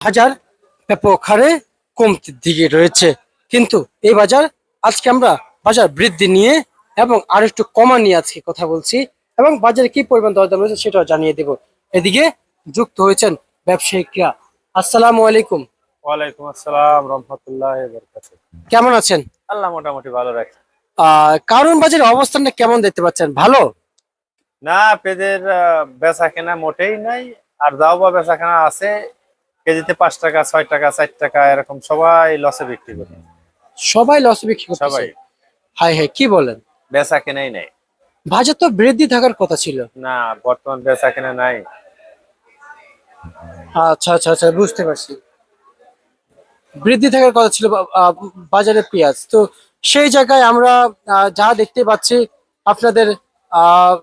বাজার ব্যাপক হারে কমতির দিকে রয়েছে, কিন্তু এই বাজার আজকে আমরা বাজার বৃদ্ধি নিয়ে এবং আর একটু কমা নিয়ে আজকে কথা বলছি এবং বাজারে কি পরিমাণ দরদাম রয়েছে সেটাও জানিয়ে দেব। এদিকে যুক্ত হয়েছেন ব্যবসায়িকরা। আসসালামু আলাইকুম। ওয়ালাইকুম আসসালাম রহমতুল্লাহি ওয়া বারাকাতুহু। কেমন আছেন? আল্লাহ মোটামুটি ভালো রাখে। কারণ বাজারের অবস্থানটা কেমন দেখতে পাচ্ছেন? ভালো না, পেঁয়াজের বেচা কেনা মোটেই নাই। আর দাও বা বেচা কেনা আছে, কেজিতে 5 টাকা 6 টাকা 4 টাকা এরকম সবাই লসে বিক্রি করে। সবাই লস বিক্রি করতেছে। সবাই হাই হাই, কি বলেন? বেচা কেনাই নাই। বাজার তো বৃদ্ধি থাকার কথা ছিল। না, বর্তমান বেচা কেনা নাই। আচ্ছা আচ্ছা আচ্ছা, বুঝতে পারছি। বৃদ্ধি থাকার কথা ছিল বাজারে পেঁয়াজ, তো সেই জায়গায় আমরা যা দেখতে পাচ্ছি আপনাদের আহ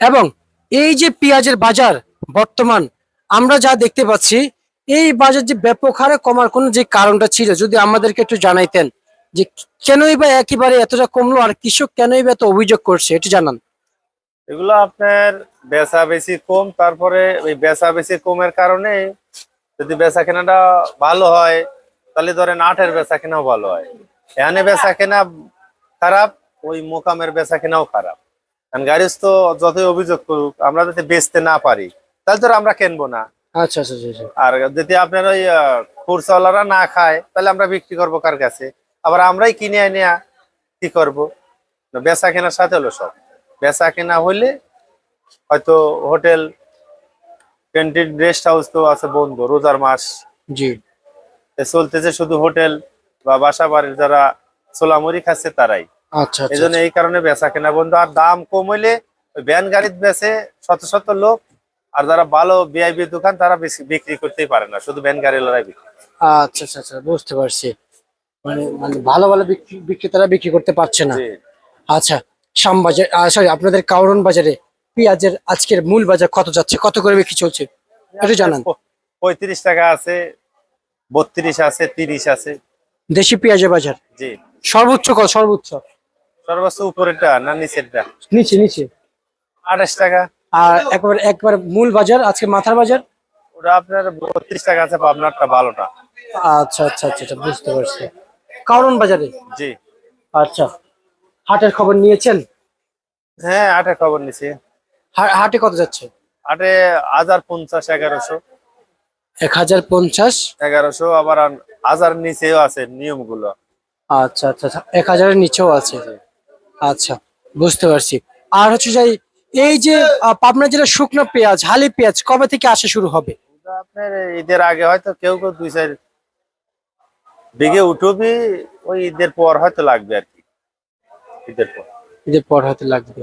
এবং এই যে পেঁয়াজের বাজার বর্তমান আমরা যা দেখতে পাচ্ছি, এই বাজার যে ব্যাপক হারে কমার কোন যে কারণটা ছিল যদি আমাদেরকে একটু জানাইতেন, যে কেনই বা একেবারে এতটা কমলো আর কৃষক কেনই বা এত অভিযোগ করছে একটু জানান। এগুলো আপনার বেচা বেশি কম, তারপরে ওই বেচা বেশি কমের কারণে যদি বেচা কেনাটা ভালো হয় তাহলে ধরেন আটের বেচা কেনাও ভালো হয়। এখানে বেচা কেনা খারাপ, ওই মোকামের বেচা কেনাও খারাপ। কারণ গাড়িস্থ যতই অভিযোগ করুক, আমরা যদি বেচতে না পারি তাহলে তো আমরা কিনবো না। আচ্ছা আচ্ছা আচ্ছা। আর যদি আপনার ওই খুরসাওয়ালারা না খায় তাহলে আমরা বিক্রি করবো কার কাছে? আবার আমরাই কিনে এনে কি করবো? বেচা কেনার সাথে হলো সব। বেচা কেনা হইলে হয়তো হোটেল ক্যান্টিন রেস্ট হাউস তো আছে বন্ধ, রোজার মাস জি। চলতেছে, শুধু হোটেল বা বাসা বাড়ির যারা সোলামুড়ি খাচ্ছে তারাই। আচ্ছা এই আচ্ছা জন্য এই কারণে বেচা কেনা বন্ধ। আর দাম কম হইলে ওই ভ্যান গাড়িতে বেচে শত শত লোক, আর যারা ভালো ভিআইপি দোকান তারা বেশি বিক্রি করতেই পারে না, শুধু ভ্যান গাড়িওয়ালারাই বিক্রি। আচ্ছা আচ্ছা আচ্ছা, বুঝতে পারছি। মানে মানে ভালো ভালো বিক্রেতারা বিক্রি করতে পারছে না। জি। আচ্ছা, শ্যামবাজার সরি আপনাদের কাউরন বাজারে পেঁয়াজের আজকের মূল বাজার কত যাচ্ছে, কত করে বিক্রি চলছে একটু জানান। 35 টাকা আছে, 32 আছে, 30 আছে। দেশি পেঁয়াজের বাজার জি। সর্বোচ্চ কত? সর্বোচ্চ সর্বোচ্চ উপরেরটা না নিচেরটা? নিচে নিচে। 28 টাকা। আর একবার একবার মূল বাজার আজকে মাথার বাজার ওটা আপনার 32 টাকা আছে, পাবনারটা ভালোটা। আচ্ছা আচ্ছা আচ্ছা আচ্ছা, বুঝতে পারছি। কাউরন বাজারে। জি। আচ্ছা, হাটের খবর নিয়েছেন? হ্যাঁ, আটের খবর নিছি। হাটে কত যাচ্ছে? আটে 1050 1100। 1050 1100, আবার 1000 নিচেও আছে নিয়মগুলো। আচ্ছা আচ্ছা আচ্ছা, 1000-এর নিচেও আছে। আচ্ছা, বুঝতে পারছি। আর হচ্ছে যে এই যে পাবনা জেলার শুকনো পেঁয়াজ, হালি পেঁয়াজ কবে থেকে আসা শুরু হবে? ওটা আপনার ঈদের আগে হয়তো কেউ কেউ 2-4 বিঘে উঠবি, ওই ঈদের পর হয়তো লাগবে আর কি। ঈদের পর। ঈদের পর হয়তো লাগবে,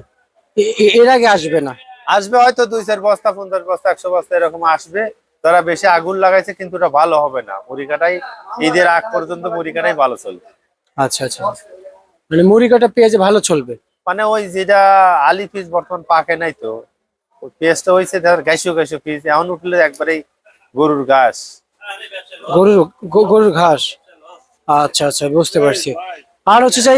এর আগে আসবে না। আসবে হয়তো 2-4 বস্তা, 50 বস্তা, 100 বস্তা এরকম আসবে। তারা বেশি আগুন লাগাইছে, কিন্তু ওটা ভালো হবে না। মুড়ি কাটাই ঈদের আগ পর্যন্ত মুড়ি কাটাই ভালো চলবে। আচ্ছা আচ্ছা, মানে মুড়ি কাটা পেঁয়াজ ভালো চলবে। মানে ওই যেটা আলি পিস বর্তমান পাকে নাই, তো ওই পেঁয়াজটা হয়েছে ধর গাইশো গাইশো পিস, এখন উঠলে একবারেই গরুর ঘাস। গরুর গরুর ঘাস। আচ্ছা আচ্ছা, বুঝতে পারছি। আর হচ্ছে যে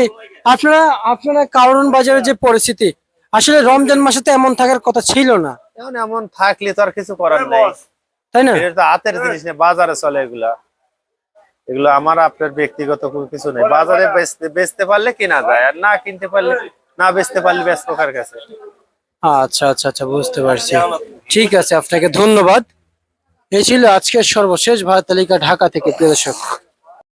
আপনারা আপনারা কারণ বাজারের যে পরিস্থিতি, আসলে রমজান মাসে তো এমন থাকার কথা ছিল না, এখন এমন থাকলে তো আর কিছু করার নাই, তাই না? এটা তো হাতের জিনিস না, বাজারে চলে এগুলা। এগুলো আমার আপনার ব্যক্তিগত কোনো কিছু নেই। বাজারে বেচতে পারলে কেনা যায়, আর না কিনতে পারলে, না বেচতে পারলে বেচবো কার কাছে? আচ্ছা আচ্ছা আচ্ছা, বুঝতে পারছি। ঠিক আছে, আপনাকে ধন্যবাদ। এই ছিল আজকের সর্বশেষ ভারত তালিকা ঢাকা থেকে, প্রিয় দর্শক।